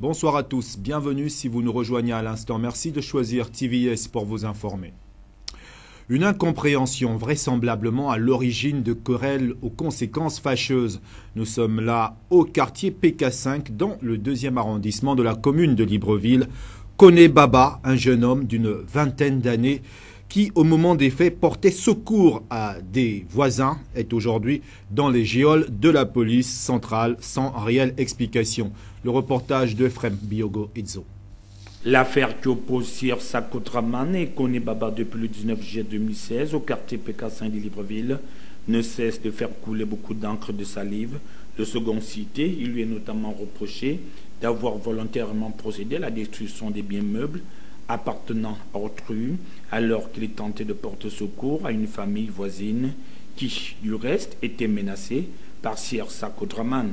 Bonsoir à tous, bienvenue si vous nous rejoignez à l'instant. Merci de choisir TVS pour vous informer. Une incompréhension vraisemblablement à l'origine de querelles aux conséquences fâcheuses. Nous sommes là au quartier PK5 dans le 2e arrondissement de la commune de Libreville. Kone Baba, un jeune homme d'une vingtaine d'années qui, au moment des faits, portait secours à des voisins, est aujourd'hui dans les geôles de la police centrale sans réelle explication. Le reportage de Frem Biogo Izzo. L'affaire qui oppose Sir Sako Draman et Kone Baba depuis le 19 juillet 2016 au quartier PK5 de Libreville ne cesse de faire couler beaucoup d'encre de salive. Le second cité, il lui est notamment reproché d'avoir volontairement procédé à la destruction des biens meubles appartenant à autrui, alors qu'il tentait de porter secours à une famille voisine qui, du reste, était menacée par Sir Sako Draman.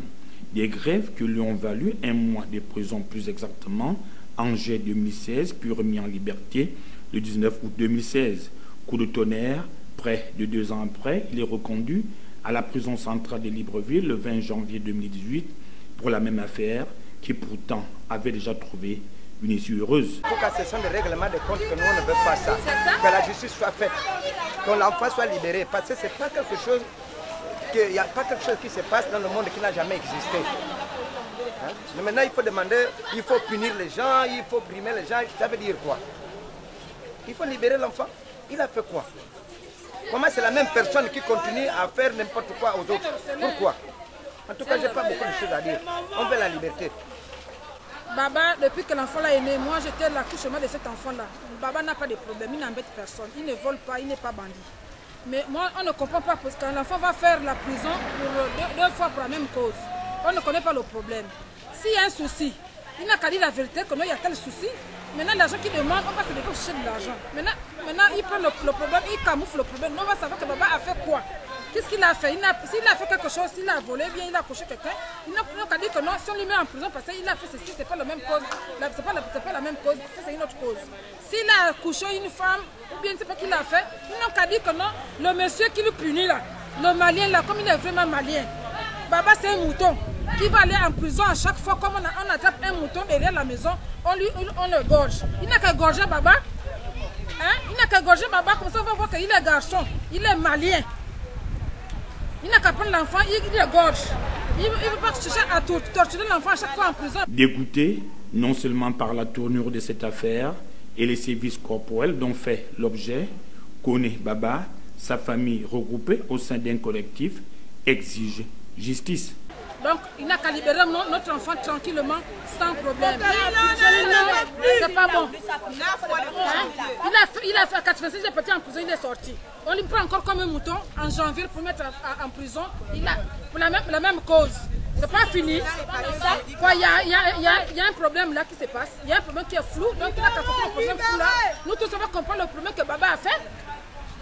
Des grèves qui lui ont valu 1 mois de prison plus exactement, en juillet 2016, puis remis en liberté le 19 août 2016. Coup de tonnerre, près de 2 ans après, il est reconduit à la prison centrale de Libreville le 20 janvier 2018 pour la même affaire qui pourtant avait déjà trouvé une issue heureuse. En tout cas, ce sont des règlements de compte que nous, on ne veut pas ça. Que la justice soit faite, que l'enfant soit libéré. Parce que ce n'est pas quelque chose, il n'y a pas quelque chose qui se passe dans le monde qui n'a jamais existé. Hein? Mais maintenant, il faut demander, il faut punir les gens, il faut brimer les gens. Ça veut dire quoi? Il faut libérer l'enfant. Il a fait quoi? Comment c'est la même personne qui continue à faire n'importe quoi aux autres? Pourquoi? En tout cas, je n'ai pas beaucoup de choses à dire. On veut la liberté. Baba, depuis que l'enfant là est né, moi j'étais l'accouchement de cet enfant-là. Baba n'a pas de problème, il n'embête personne, il ne vole pas, il n'est pas bandit. Mais moi, on ne comprend pas parce que l'enfant va faire la prison pour 2 fois pour la même cause. On ne connaît pas le problème. S'il y a un souci, il n'a qu'à dire la vérité, que non, il y a tel souci. Maintenant, l'argent qu'il demande, on va se défaire chercher de l'argent. Maintenant, il prend le problème, il camoufle le problème. Nous, on va savoir que Baba a fait quoi. Qu'est-ce qu'il a fait? S'il a fait quelque chose, s'il a volé, bien il a couché quelqu'un, il n'a qu'à dire que non, si on lui met en prison parce qu'il a fait ceci, c'est pas la même cause. C'est pas la même cause, c'est une autre cause. S'il a couché une femme, ou bien c'est pas qu'il a fait, il n'a qu'à dire que non, le monsieur qui le punit là, le malien là, comme il est vraiment malien, Baba c'est un mouton qui va aller en prison à chaque fois, comme on attrape un mouton derrière la maison, on le gorge. Il n'a qu'à gorger Baba. Hein? Il n'a qu'à gorger Baba, comme ça on va voir qu'il est garçon, il est malien. Il n'a qu'à prendre l'enfant, il le gorge. Il ne veut pas chercher à torturer l'enfant à chaque fois en prison. Dégoûté, non seulement par la tournure de cette affaire et les sévices corporels dont fait l'objet, Kone Baba, sa famille regroupée au sein d'un collectif, exige justice. Donc, il n'a qu'à libérer notre enfant tranquillement, sans problème. C'est pas bon. Hein? Il a fait 86 petits en prison, il est sorti. On lui prend encore comme un mouton en janvier pour mettre en prison. Il a pour la même cause. C'est pas fini. Il y a un problème là qui se passe. Il y a un problème qui est flou. Donc, il a qu'à sortir le problème flou là. Nous tous, on va comprendre le problème que Baba a fait.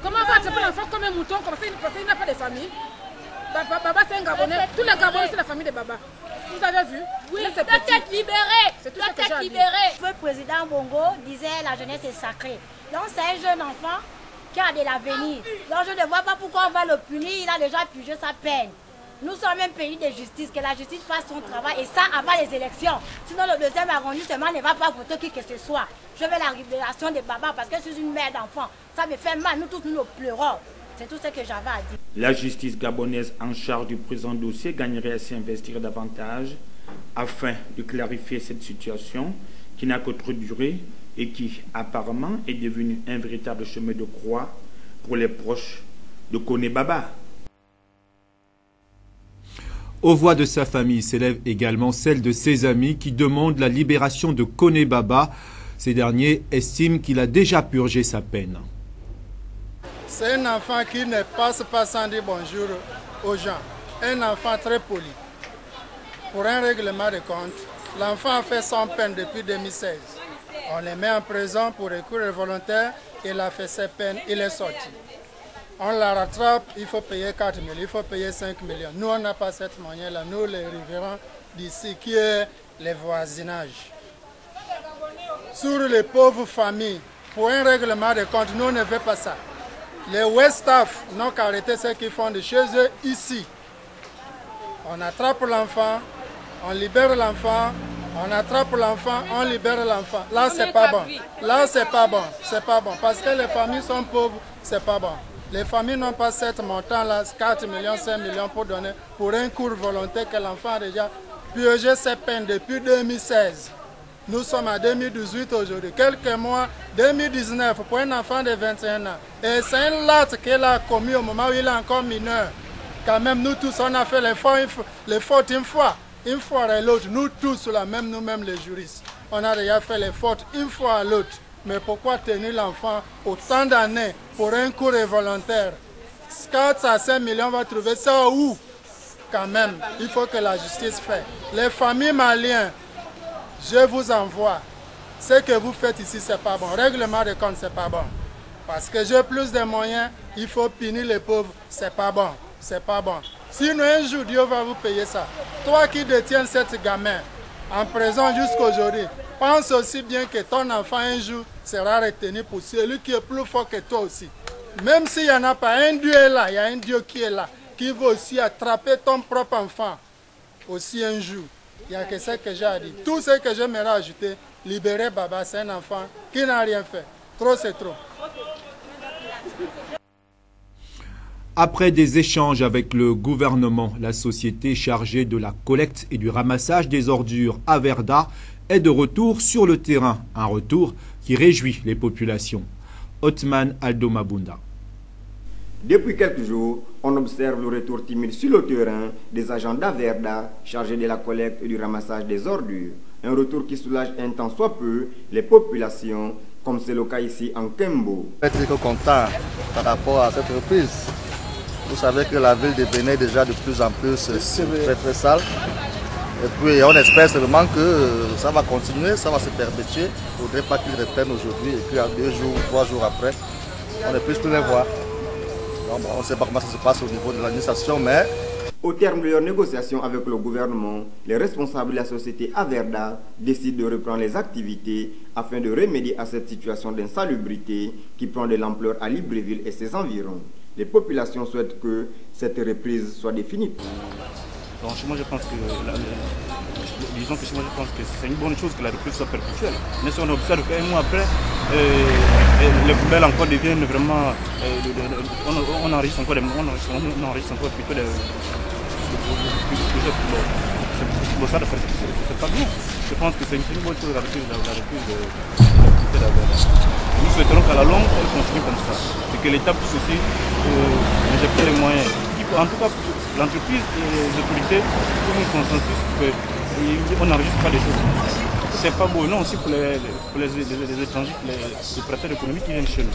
Comment on va attraper l'enfant comme un mouton, comme ça, il n'a pas de famille. Baba c'est un Gabonais, tous les Gabonais c'est la famille de Baba. Vous avez vu? Oui, peut être libéré. C'est tout ce que j'ai dit. Le président Bongo disait la jeunesse est sacrée. Donc c'est un jeune enfant qui a de l'avenir. Donc je ne vois pas pourquoi on va le punir, il a déjà purgé sa peine. Nous sommes un pays de justice, que la justice fasse son travail et ça avant les élections. Sinon le 2e arrondissement ne va pas voter qui que ce soit. Je veux la libération de Baba parce que je suis une mère d'enfant. Ça me fait mal, nous tous nous pleurons. C'est tout ce que j'avais à dire. La justice gabonaise en charge du présent dossier gagnerait à s'y investir davantage afin de clarifier cette situation qui n'a que trop duré et qui apparemment est devenue un véritable chemin de croix pour les proches de Kone Baba. Aux voix de sa famille s'élève également celle de ses amis qui demandent la libération de Kone Baba. Ces derniers estiment qu'il a déjà purgé sa peine. C'est un enfant qui ne passe pas sans dire bonjour aux gens. Un enfant très poli. Pour un règlement de compte, l'enfant a fait son peine depuis 2016. On le met en prison pour recours volontaire. Il a fait ses peines, il est sorti. On la rattrape, il faut payer 4 000, il faut payer 5 millions. Nous, on n'a pas cette moyen-là. Nous, les riverains d'ici, qui est les voisinages. Sur les pauvres familles, pour un règlement de compte, nous, on ne veut pas ça. Les Westaf n'ont qu'à arrêter ce qu'ils font de chez eux ici. On attrape l'enfant, on libère l'enfant, On attrape l'enfant, on libère l'enfant. Là, c'est pas bon. Là, c'est pas bon. C'est pas bon. Parce que les familles sont pauvres, c'est pas bon. Les familles n'ont pas cet montant-là, 4 millions, 5 millions pour donner pour un cours volontaire que l'enfant a déjà purgé ses peines depuis 2016. Nous sommes en 2018 aujourd'hui. Quelques mois, 2019, pour un enfant de 21 ans. Et c'est un l'acte qu'il a commis au moment où il est encore mineur. Quand même, nous tous, on a fait les fautes une fois à l'autre. Nous tous, nous-mêmes les juristes. On a déjà fait les fautes une fois à l'autre. Mais pourquoi tenir l'enfant autant d'années pour un cours volontaire? 4 à 5 millions, on va trouver ça où? Quand même, il faut que la justice fasse. Les familles maliennes, je vous envoie. Ce que vous faites ici, c'est pas bon. Règlement de compte, c'est pas bon. Parce que j'ai plus de moyens, il faut punir les pauvres, c'est pas bon. C'est pas bon. Sinon, un jour, Dieu va vous payer ça. Toi qui détiens cette gamin en prison jusqu'à aujourd'hui, pense aussi bien que ton enfant un jour sera retenu pour celui qui est plus fort que toi aussi. Même s'il n'y en a pas, un Dieu est là, il y a un Dieu qui est là, qui va aussi attraper ton propre enfant aussi un jour. Il n'y a que ça que j'ai à dire. Tout ce que j'aimerais ajouter, libérer Baba, c'est un enfant qui n'a rien fait. Trop, c'est trop. Après des échanges avec le gouvernement, la société chargée de la collecte et du ramassage des ordures à Verda est de retour sur le terrain. Un retour qui réjouit les populations. Othman Aldo Mabunda. Depuis quelques jours, on observe le retour timide sur le terrain des agents d'Averda chargés de la collecte et du ramassage des ordures. Un retour qui soulage un tant soit peu les populations, comme c'est le cas ici en Kembo. Je suis très content par rapport à cette reprise. Vous savez que la ville de Bénin est déjà de plus en plus très sale. Et puis on espère seulement que ça va continuer, ça va se perpétuer. Il ne faudrait pas qu'ils reprennent aujourd'hui et puis à 2 jours, 3 jours après, on ne puisse plus les voir. Donc, on ne sait pas comment ça se passe au niveau de l'administration, mais... Au terme de leurs négociations avec le gouvernement, les responsables de la société Averda décident de reprendre les activités afin de remédier à cette situation d'insalubrité qui prend de l'ampleur à Libreville et ses environs. Les populations souhaitent que cette reprise soit définitive. Donc, moi, je pense que, disons que moi, je pense que c'est une bonne chose que la reprise soit perpétuelle. Mais si on observe qu'un mois après, les poubelles encore deviennent vraiment, on enregistre encore plutôt des ça c'est pas bien. Je pense que c'est une bonne chose la reprise de la Verda. Nous souhaiterons qu'à la longue, elle continue comme ça. Et que l'État puisse aussi injecter les moyens. En tout cas, l'entreprise et les autorités trouvent un consensus qu'on n'enregistre pas des choses. C'est pas beau, non, aussi pour les étrangers, les opérateurs économiques qui viennent chez nous.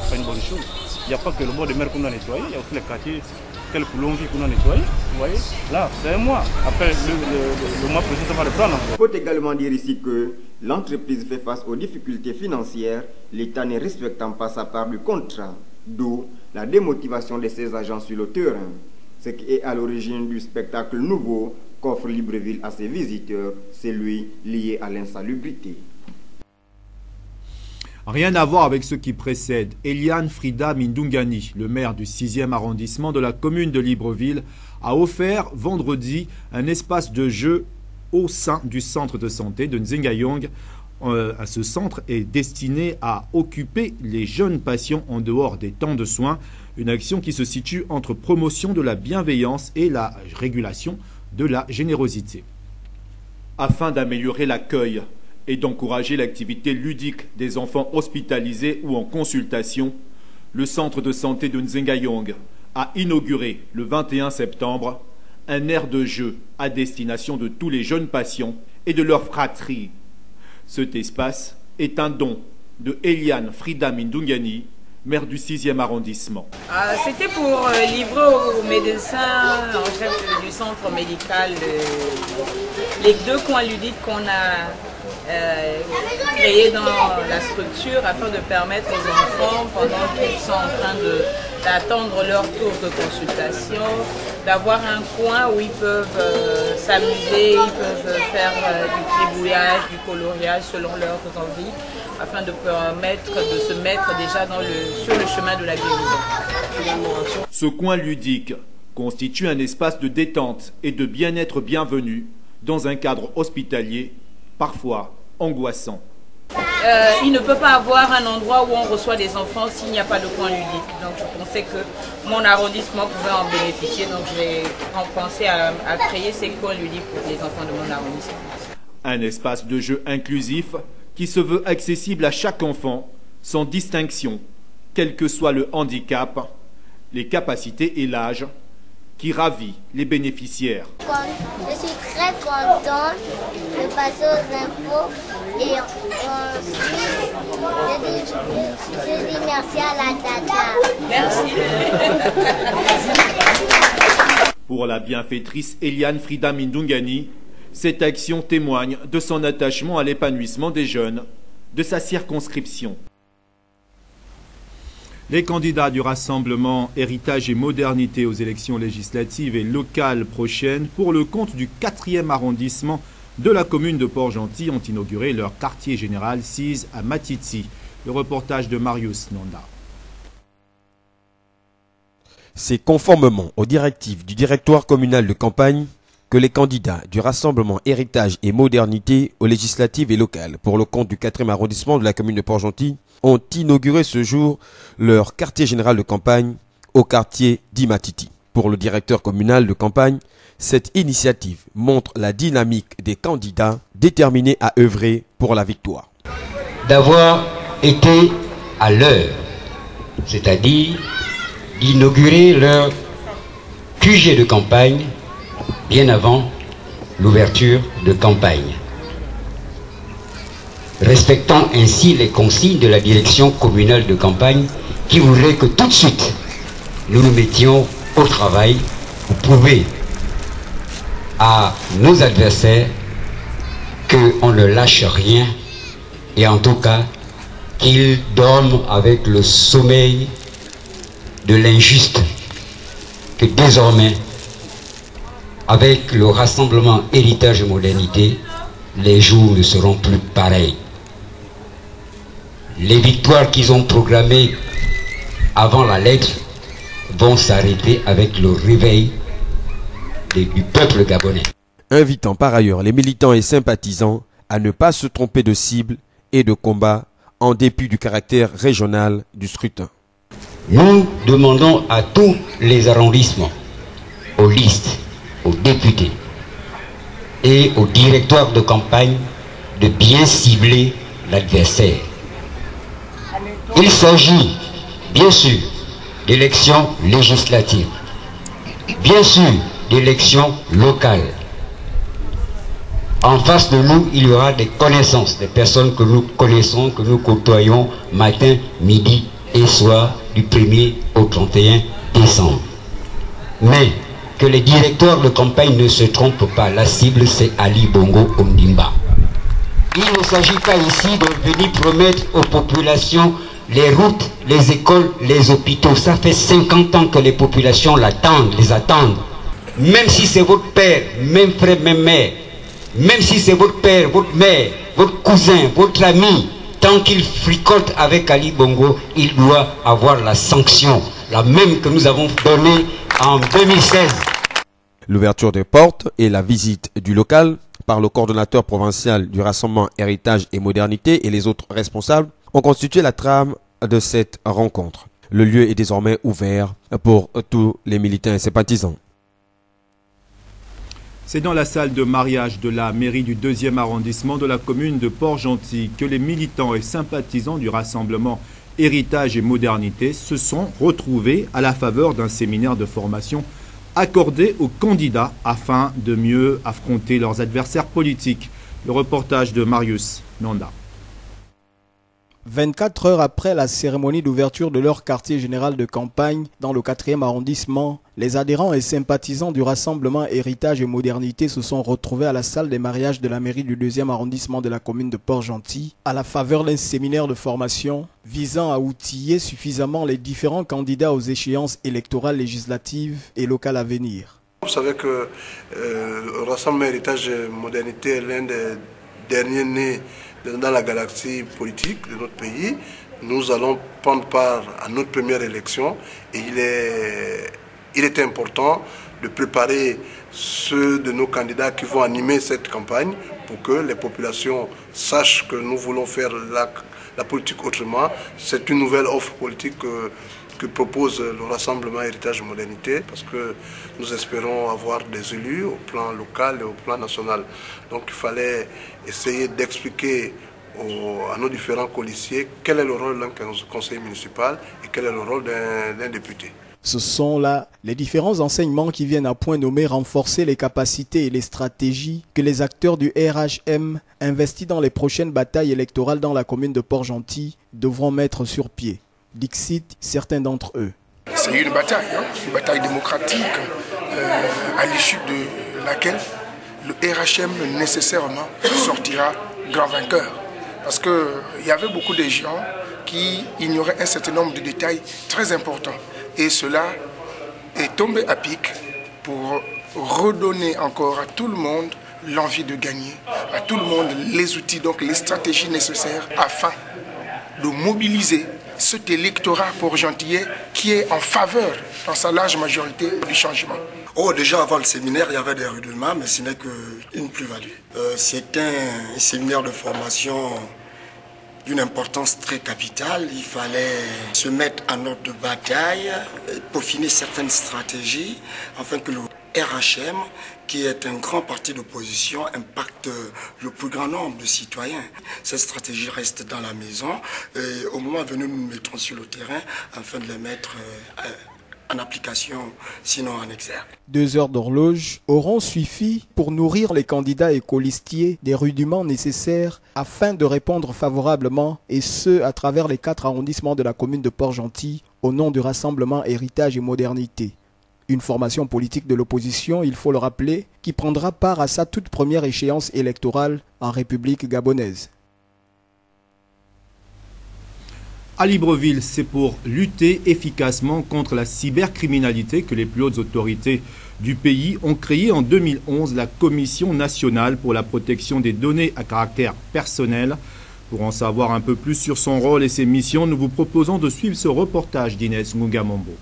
C'est pas une bonne chose. Il n'y a pas que le bord de mer qu'on a nettoyé, il y a aussi les quartiers tels que l'on vit qu'on a nettoyé. Vous voyez, là, c'est un mois. Après, le mois prochain, ça va reprendre. Il faut également dire ici que l'entreprise fait face aux difficultés financières, l'État ne respectant pas sa part du contrat, d'où la démotivation de ses agents sur le terrain, ce qui est à l'origine du spectacle nouveau qu'offre Libreville à ses visiteurs, celui lié à l'insalubrité. Rien à voir avec ce qui précède. Eliane Frida Mindungani, le maire du 6e arrondissement de la commune de Libreville, a offert vendredi un espace de jeu au sein du centre de santé de Nzengayong. Ce centre est destiné à occuper les jeunes patients en dehors des temps de soins, une action qui se situe entre promotion de la bienveillance et la régulation de la générosité. Afin d'améliorer l'accueil et d'encourager l'activité ludique des enfants hospitalisés ou en consultation, le centre de santé de Nzengayong a inauguré le 21 septembre un aire de jeu à destination de tous les jeunes patients et de leurs fratries. Cet espace est un don de Eliane Frida Mindungani, maire du 6e arrondissement. C'était pour livrer aux médecins en chef du centre médical les 2 coins ludiques qu'on a créés dans la structure afin de permettre aux enfants, pendant qu'ils sont en train d'attendre leur tour de consultation, d'avoir un coin où ils peuvent s'amuser, ils peuvent faire du tribouillage, du coloriage selon leurs envies, afin de permettre de se mettre déjà sur le chemin de la guérison. Ce coin ludique constitue un espace de détente et de bien-être bienvenu dans un cadre hospitalier parfois angoissants. Il ne peut pas avoir un endroit où on reçoit des enfants s'il n'y a pas de coin ludique. Donc je pensais que mon arrondissement pouvait en bénéficier. Donc j'ai pensé à créer ces coins ludiques pour les enfants de mon arrondissement. Un espace de jeu inclusif qui se veut accessible à chaque enfant, sans distinction, quel que soit le handicap, les capacités et l'âge, qui ravit les bénéficiaires. Je suis très contente de passer aux infos et ensuite je dis merci à la tata. Merci. Pour la bienfaitrice Eliane Frida Mindungani, cette action témoigne de son attachement à l'épanouissement des jeunes de sa circonscription. Les candidats du Rassemblement Héritage et Modernité aux élections législatives et locales prochaines pour le compte du 4e arrondissement de la commune de Port-Gentil ont inauguré leur quartier général 6 à Matiti. Le reportage de Marius Nanda. C'est conformément aux directives du directoire communal de campagne que les candidats du Rassemblement Héritage et Modernité aux législatives et locales pour le compte du 4e arrondissement de la commune de Port-Gentil ont inauguré ce jour leur quartier général de campagne au quartier d'Imatiti. Pour le directeur communal de campagne, cette initiative montre la dynamique des candidats déterminés à œuvrer pour la victoire. D'avoir été à l'heure, c'est-à-dire d'inaugurer leur QG de campagne bien avant l'ouverture de campagne, respectant ainsi les consignes de la direction communale de campagne qui voudrait que tout de suite nous nous mettions au travail pour prouver à nos adversaires qu'on ne lâche rien et en tout cas qu'ils dorment avec le sommeil de l'injuste, que désormais avec le Rassemblement Héritage et Modernité, les jours ne seront plus pareils. Les victoires qu'ils ont programmées avant la lettre vont s'arrêter avec le réveil du peuple gabonais. Invitant par ailleurs les militants et sympathisants à ne pas se tromper de cible et de combat en dépit du caractère régional du scrutin. Nous demandons à tous les arrondissements, aux listes, aux députés et au directoire de campagne de bien cibler l'adversaire. Il s'agit bien sûr d'élections législatives, bien sûr d'élections locales. En face de nous, il y aura des connaissances, des personnes que nous connaissons, que nous côtoyons matin, midi et soir du 1er au 31 décembre. Mais que les directeurs de campagne ne se trompent pas, la cible c'est Ali Bongo Ondimba. Il ne s'agit pas ici de venir promettre aux populations les routes, les écoles, les hôpitaux. Ça fait 50 ans que les populations l'attendent, les attendent. Même si c'est votre père, même frère, même mère, même si c'est votre père, votre mère, votre cousin, votre ami, tant qu'il fricote avec Ali Bongo, il doit avoir la sanction, la même que nous avons donnée en 2016. L'ouverture des portes et la visite du local par le coordonnateur provincial du Rassemblement Héritage et Modernité et les autres responsables ont constitué la trame de cette rencontre. Le lieu est désormais ouvert pour tous les militants et sympathisants. C'est dans la salle de mariage de la mairie du 2e arrondissement de la commune de Port-Gentil que les militants et sympathisants du Rassemblement Héritage et Modernité se sont retrouvés à la faveur d'un séminaire de formation accordé aux candidats afin de mieux affronter leurs adversaires politiques. Le reportage de Marius Nanda. 24 heures après la cérémonie d'ouverture de leur quartier général de campagne dans le 4e arrondissement, les adhérents et sympathisants du Rassemblement Héritage et Modernité se sont retrouvés à la salle des mariages de la mairie du 2e arrondissement de la commune de Port-Gentil à la faveur d'un séminaire de formation visant à outiller suffisamment les différents candidats aux échéances électorales législatives et locales à venir. Vous savez que le Rassemblement Héritage et Modernité est l'un des derniers nés dans la galaxie politique de notre pays. Nous allons prendre part à notre première élection et il est Il était important de préparer ceux de nos candidats qui vont animer cette campagne pour que les populations sachent que nous voulons faire la politique autrement. C'est une nouvelle offre politique que propose le Rassemblement Héritage et Modernité, parce que nous espérons avoir des élus au plan local et au plan national. Donc il fallait essayer d'expliquer à nos différents colistiers quel est le rôle d'un conseiller municipal et quel est le rôle d'un député. Ce sont là les différents enseignements qui viennent à point nommé renforcer les capacités et les stratégies que les acteurs du RHM investis dans les prochaines batailles électorales dans la commune de Port-Gentil devront mettre sur pied. Dixit, certains d'entre eux. C'est une bataille démocratique à l'issue de laquelle le RHM nécessairement sortira grand vainqueur. Parce qu'il y avait beaucoup de gens qui ignoraient un certain nombre de détails très importants. Et cela est tombé à pic pour redonner encore à tout le monde l'envie de gagner, à tout le monde les outils, donc les stratégies nécessaires afin de mobiliser cet électorat port-gentillais qui est en faveur, dans sa large majorité, du changement. Oh, déjà avant le séminaire, il y avait des rudiments, mais ce n'est qu'une plus-value. C'est un séminaire de formation d'une importance très capitale. Il fallait se mettre en ordre de bataille, peaufiner certaines stratégies, afin que le RHM, qui est un grand parti d'opposition, impacte le plus grand nombre de citoyens. Cette stratégie reste dans la maison et au moment venu, nous nous mettrons sur le terrain afin de les mettre en application, sinon en exergue. 2 heures d'horloge auront suffi pour nourrir les candidats et colistiers des rudiments nécessaires afin de répondre favorablement, et ce à travers les 4 arrondissements de la commune de Port-Gentil, au nom du Rassemblement Héritage et Modernité. Une formation politique de l'opposition, il faut le rappeler, qui prendra part à sa toute première échéance électorale en République gabonaise. À Libreville, c'est pour lutter efficacement contre la cybercriminalité que les plus hautes autorités du pays ont créé en 2011 la Commission nationale pour la protection des données à caractère personnel. Pour en savoir un peu plus sur son rôle et ses missions, nous vous proposons de suivre ce reportage d'Inès Ngungamombo.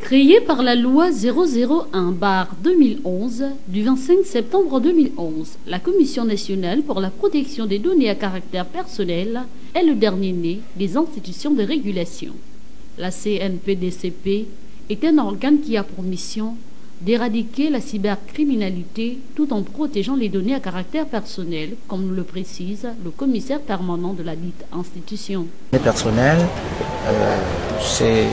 Créée par la loi 001/2011 du 25 septembre 2011, la Commission nationale pour la protection des données à caractère personnel est le dernier né des institutions de régulation. La CNPDCP est un organe qui a pour mission d'éradiquer la cybercriminalité tout en protégeant les données à caractère personnel, comme le précise le commissaire permanent de la dite institution. Les personnels, c'est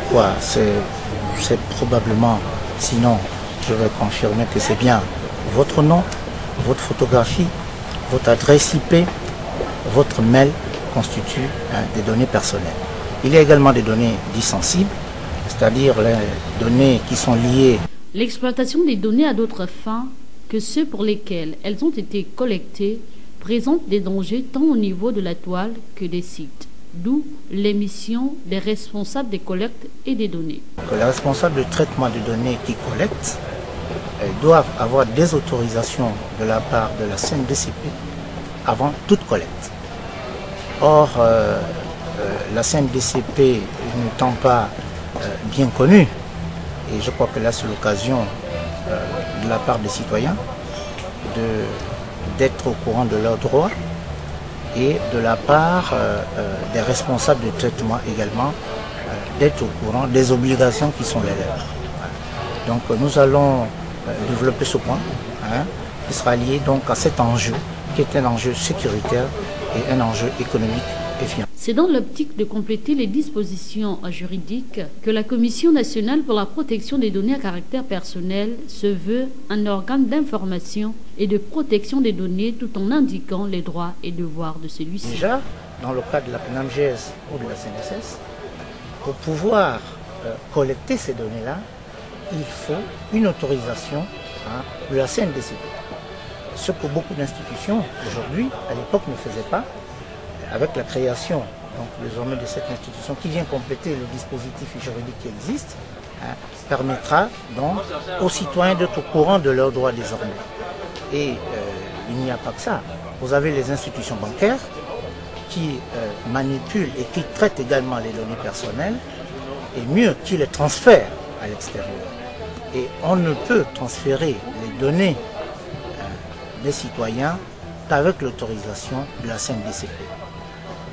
quoi? C'est probablement, sinon je vais confirmer que c'est bien votre nom, votre photographie, votre adresse IP, votre mail constituent des données personnelles. Il y a également des données dites sensibles, c'est-à-dire les données qui sont liées. L'exploitation des données à d'autres fins que ceux pour lesquels elles ont été collectées présente des dangers tant au niveau de la toile que des sites. D'où l'émission des responsables des collectes et des données. Les responsables de traitement des données qui collectent doivent avoir des autorisations de la part de la CNDCP avant toute collecte. Or, la CNDCP n'étant pas bien connue, et je crois que là c'est l'occasion de la part des citoyens d'être au courant de leurs droits, et de la part des responsables de traitement également d'être au courant des obligations qui sont les leurs. Donc nous allons développer ce point qui sera lié donc à cet enjeu qui est un enjeu sécuritaire et un enjeu économique et financier. C'est dans l'optique de compléter les dispositions juridiques que la Commission nationale pour la protection des données à caractère personnel se veut un organe d'information et de protection des données tout en indiquant les droits et devoirs de celui-ci. Déjà, dans le cadre de la PNAMGS ou de la CNSS, pour pouvoir collecter ces données-là, il faut une autorisation de la CNDCP. Ce que beaucoup d'institutions aujourd'hui, à l'époque, ne faisaient pas. Avec la création donc, désormais de cette institution qui vient compléter le dispositif juridique qui existe, permettra donc aux citoyens d'être au courant de leurs droits désormais. Et il n'y a pas que ça. Vous avez les institutions bancaires qui manipulent et qui traitent également les données personnelles, et mieux, qui les transfèrent à l'extérieur. Et on ne peut transférer les données des citoyens qu'avec l'autorisation de la CNDCP.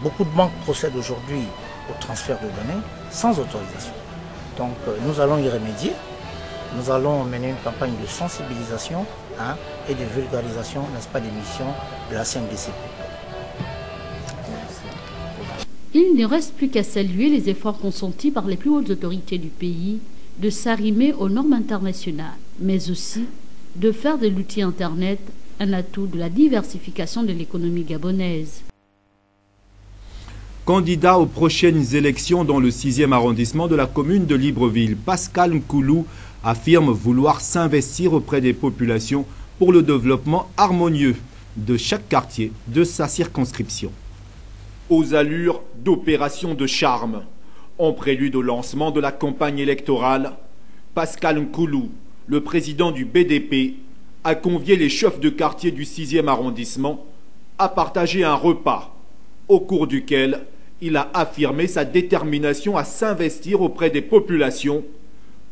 Beaucoup de banques procèdent aujourd'hui au transfert de données sans autorisation. Donc nous allons y remédier. Nous allons mener une campagne de sensibilisation et de vulgarisation, n'est-ce pas, des missions de la CNDCP. Il ne reste plus qu'à saluer les efforts consentis par les plus hautes autorités du pays de s'arrimer aux normes internationales, mais aussi de faire de l'outil Internet un atout de la diversification de l'économie gabonaise. Candidat aux prochaines élections dans le 6e arrondissement de la commune de Libreville, Pascal Nkoulou affirme vouloir s'investir auprès des populations pour le développement harmonieux de chaque quartier de sa circonscription. Aux allures d'opération de charme, en prélude au lancement de la campagne électorale, Pascal Nkoulou, le président du BDP, a convié les chefs de quartier du 6e arrondissement à partager un repas, au cours duquel il a affirmé sa détermination à s'investir auprès des populations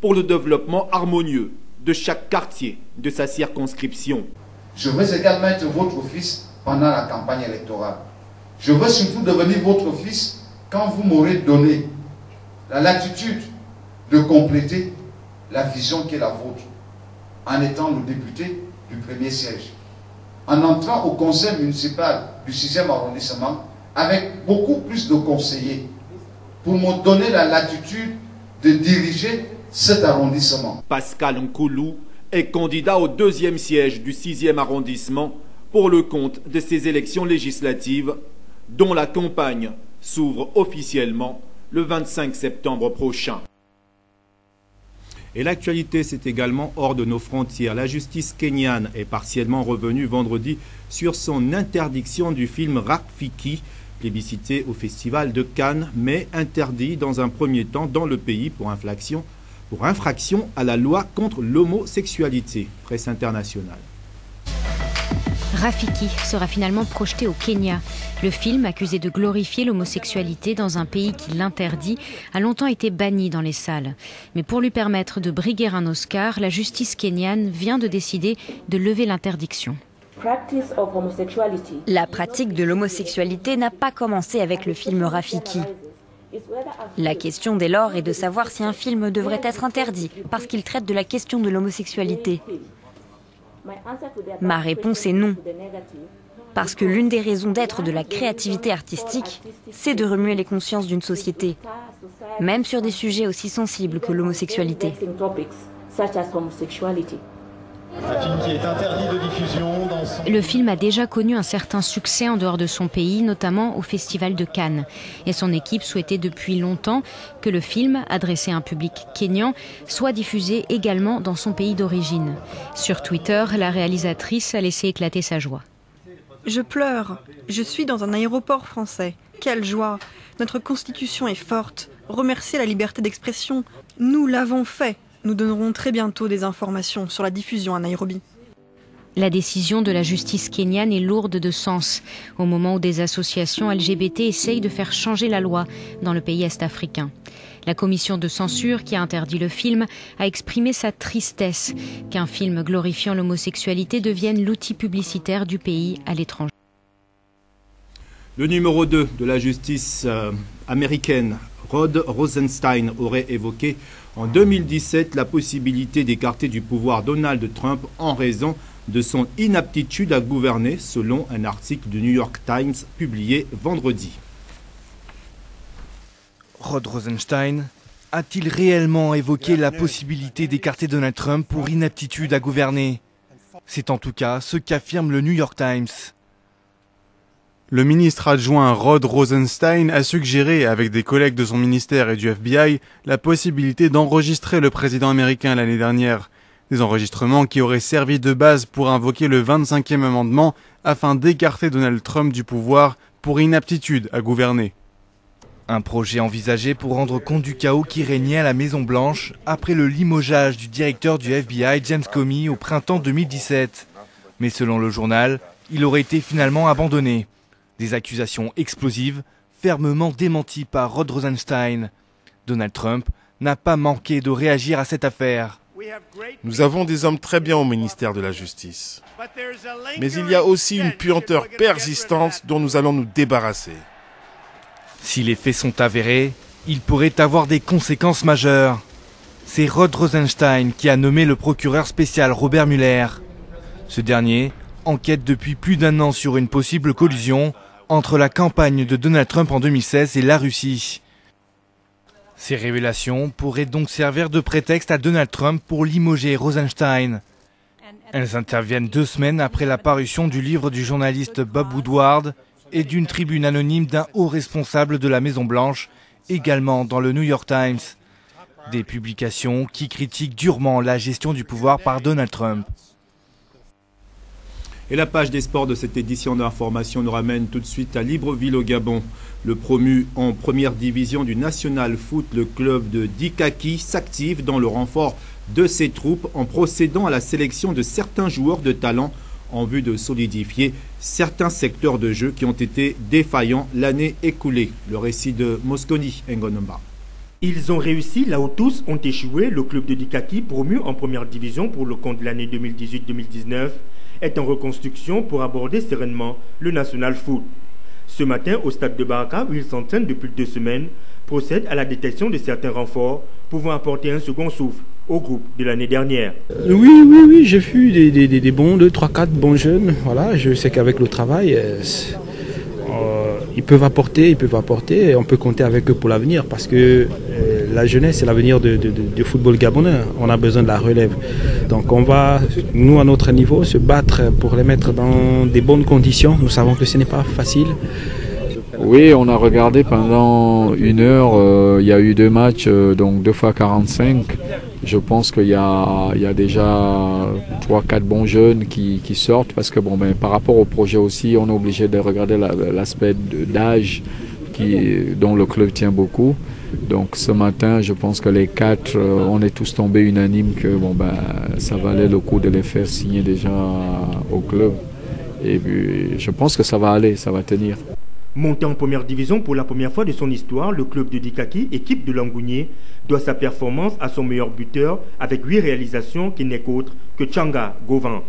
pour le développement harmonieux de chaque quartier de sa circonscription. Je veux également être votre fils pendant la campagne électorale. Je veux surtout devenir votre fils quand vous m'aurez donné la latitude de compléter la vision qui est la vôtre, en étant le député du premier siège, en entrant au conseil municipal du 6e arrondissement avec beaucoup plus de conseillers pour me donner la latitude de diriger cet arrondissement. Pascal Nkoulou est candidat au 2e siège du 6e arrondissement pour le compte de ces élections législatives dont la campagne s'ouvre officiellement le 25 septembre prochain. Et l'actualité, c'est également hors de nos frontières. La justice kenyane est partiellement revenue vendredi sur son interdiction du film Rafiki, plébiscité au Festival de Cannes, mais interdit dans un premier temps dans le pays pour infraction à la loi contre l'homosexualité. Presse internationale. Rafiki sera finalement projeté au Kenya. Le film, accusé de glorifier l'homosexualité dans un pays qui l'interdit, a longtemps été banni dans les salles. Mais pour lui permettre de briguer un Oscar, la justice kenyane vient de décider de lever l'interdiction. La pratique de l'homosexualité n'a pas commencé avec le film Rafiki. La question dès lors est de savoir si un film devrait être interdit parce qu'il traite de la question de l'homosexualité. Ma réponse est non. Parce que l'une des raisons d'être de la créativité artistique, c'est de remuer les consciences d'une société, même sur des sujets aussi sensibles que l'homosexualité. Un film qui est interdit de diffusion dans son... Le film a déjà connu un certain succès en dehors de son pays, notamment au Festival de Cannes. Et son équipe souhaitait depuis longtemps que le film, adressé à un public kényan, soit diffusé également dans son pays d'origine. Sur Twitter, la réalisatrice a laissé éclater sa joie. Je pleure. Je suis dans un aéroport français. Quelle joie. Notre constitution est forte. Remercier la liberté d'expression. Nous l'avons fait. Nous donnerons très bientôt des informations sur la diffusion à Nairobi. La décision de la justice kenyane est lourde de sens, au moment où des associations LGBT essayent de faire changer la loi dans le pays est-africain. La commission de censure qui a interdit le film a exprimé sa tristesse qu'un film glorifiant l'homosexualité devienne l'outil publicitaire du pays à l'étranger. Le numéro 2 de la justice américaine, Rod Rosenstein, aurait évoqué en 2017 la possibilité d'écarter du pouvoir Donald Trump en raison de son inaptitude à gouverner, selon un article du New York Times publié vendredi. Rod Rosenstein a-t-il réellement évoqué la possibilité d'écarter Donald Trump pour inaptitude à gouverner? C'est en tout cas ce qu'affirme le New York Times. Le ministre adjoint Rod Rosenstein a suggéré, avec des collègues de son ministère et du FBI, la possibilité d'enregistrer le président américain l'année dernière. Des enregistrements qui auraient servi de base pour invoquer le 25e amendement afin d'écarter Donald Trump du pouvoir pour inaptitude à gouverner. Un projet envisagé pour rendre compte du chaos qui régnait à la Maison-Blanche après le limogeage du directeur du FBI James Comey au printemps 2017. Mais selon le journal, il aurait été finalement abandonné. Des accusations explosives, fermement démenties par Rod Rosenstein. Donald Trump n'a pas manqué de réagir à cette affaire. Nous avons des hommes très bien au ministère de la Justice. Mais il y a aussi une puanteur persistante dont nous allons nous débarrasser. Si les faits sont avérés, il pourrait avoir des conséquences majeures. C'est Rod Rosenstein qui a nommé le procureur spécial Robert Mueller. Ce dernier enquête depuis plus d'1 an sur une possible collusion entre la campagne de Donald Trump en 2016 et la Russie. Ces révélations pourraient donc servir de prétexte à Donald Trump pour limoger Rosenstein. Elles interviennent 2 semaines après la parution du livre du journaliste Bob Woodward et d'une tribune anonyme d'un haut responsable de la Maison-Blanche, également dans le New York Times. Des publications qui critiquent durement la gestion du pouvoir par Donald Trump. Et la page des sports de cette édition d'information nous ramène tout de suite à Libreville au Gabon. Le promu en première division du National Foot, le club de Dikaki, s'active dans le renfort de ses troupes en procédant à la sélection de certains joueurs de talent en vue de solidifier certains secteurs de jeu qui ont été défaillants l'année écoulée. Le récit de Mosconi Ngonomba. Ils ont réussi là où tous ont échoué. Le club de Dikaki, promu en première division pour le compte de l'année 2018-2019, est en reconstruction pour aborder sereinement le National Foot. Ce matin, au stade de Baraka, où ils s'entraînent depuis 2 semaines, procède à la détection de certains renforts pouvant apporter un second souffle au groupe de l'année dernière. Oui, j'ai vu des bons 2, 3, 4 bons jeunes. Voilà, je sais qu'avec le travail, ils peuvent apporter, et on peut compter avec eux pour l'avenir parce que la jeunesse, c'est l'avenir du football gabonais. On a besoin de la relève. Donc on va, nous à notre niveau, se battre pour les mettre dans des bonnes conditions. Nous savons que ce n'est pas facile. Oui, on a regardé pendant 1 heure, il y a eu 2 matchs, donc 2 fois 45. Je pense qu'il y a déjà 3-4 bons jeunes qui sortent parce que par rapport au projet aussi, on est obligé de regarder l'aspect d'âge dont le club tient beaucoup. Donc ce matin, je pense que les 4, on est tous tombés unanimes que ça valait le coup de les faire signer déjà au club. Et puis, je pense que ça va aller, ça va tenir. Monté en première division pour la première fois de son histoire, le club de Dikaki, équipe de Langounier, doit sa performance à son meilleur buteur avec 8 réalisations qui n'est qu'autre que Changa Govan.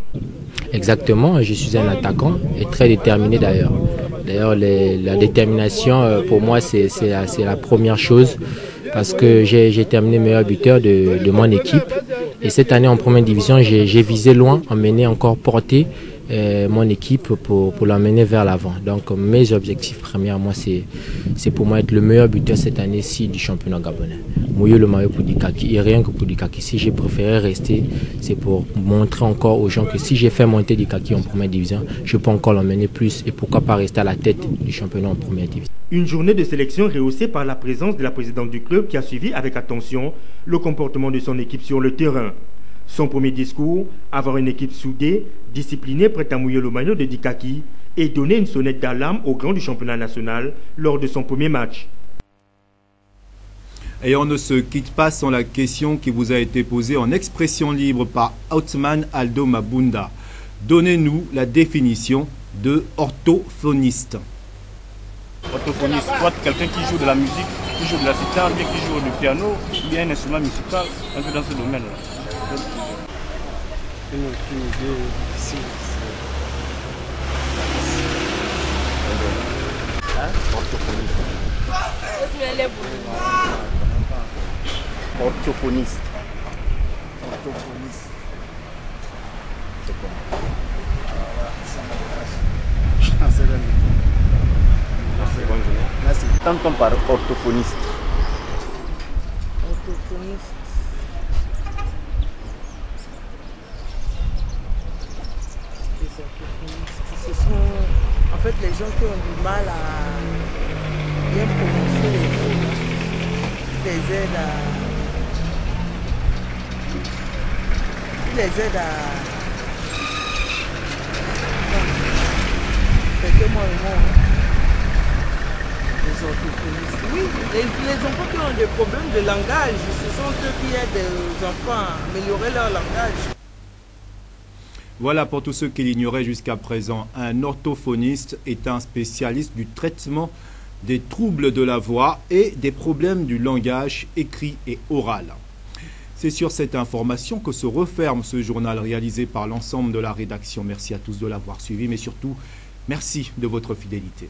Exactement, je suis un attaquant et très déterminé d'ailleurs. D'ailleurs, la détermination pour moi c'est la première chose parce que j'ai terminé meilleur buteur de mon équipe et cette année en première division j'ai visé loin, emmené encore porter mon équipe pour l'amener vers l'avant. Donc mes objectifs premiers, moi, c'est pour moi être le meilleur buteur cette année-ci du championnat gabonais. Mouiller le maillot pour Dikaki et rien que pour Dikaki. Si j'ai préféré rester, c'est pour montrer encore aux gens que si j'ai fait monter Dikaki en première division, je peux encore l'emmener plus et pourquoi pas rester à la tête du championnat en première division. Une journée de sélection rehaussée par la présence de la présidente du club qui a suivi avec attention le comportement de son équipe sur le terrain. Son premier discours, avoir une équipe soudée, disciplinée, prête à mouiller le maillot de Dikaki et donner une sonnette d'alarme au grand du championnat national lors de son premier match. Et on ne se quitte pas sans la question qui vous a été posée en expression libre par Othman Aldo Mabunda. Donnez-nous la définition de orthophoniste. Orthophoniste, soit quelqu'un qui joue de la musique, qui joue de la sitar, bien qui joue du piano, bien un instrument musical, un peu dans ce domaine-là. Orthophoniste. C'est quoi? Tentons par orthophoniste. Orthophoniste. Ce sont en fait les gens qui ont du mal à bien prononcer les mots, qui les aident à faites-moi le mot. Les orthophonistes. Oui, les enfants qui ont des problèmes de langage, ce sont eux qui aident les enfants à améliorer leur langage. Voilà pour tous ceux qui l'ignoraient jusqu'à présent. Un orthophoniste est un spécialiste du traitement des troubles de la voix et des problèmes du langage écrit et oral. C'est sur cette information que se referme ce journal réalisé par l'ensemble de la rédaction. Merci à tous de l'avoir suivi, mais surtout, merci de votre fidélité.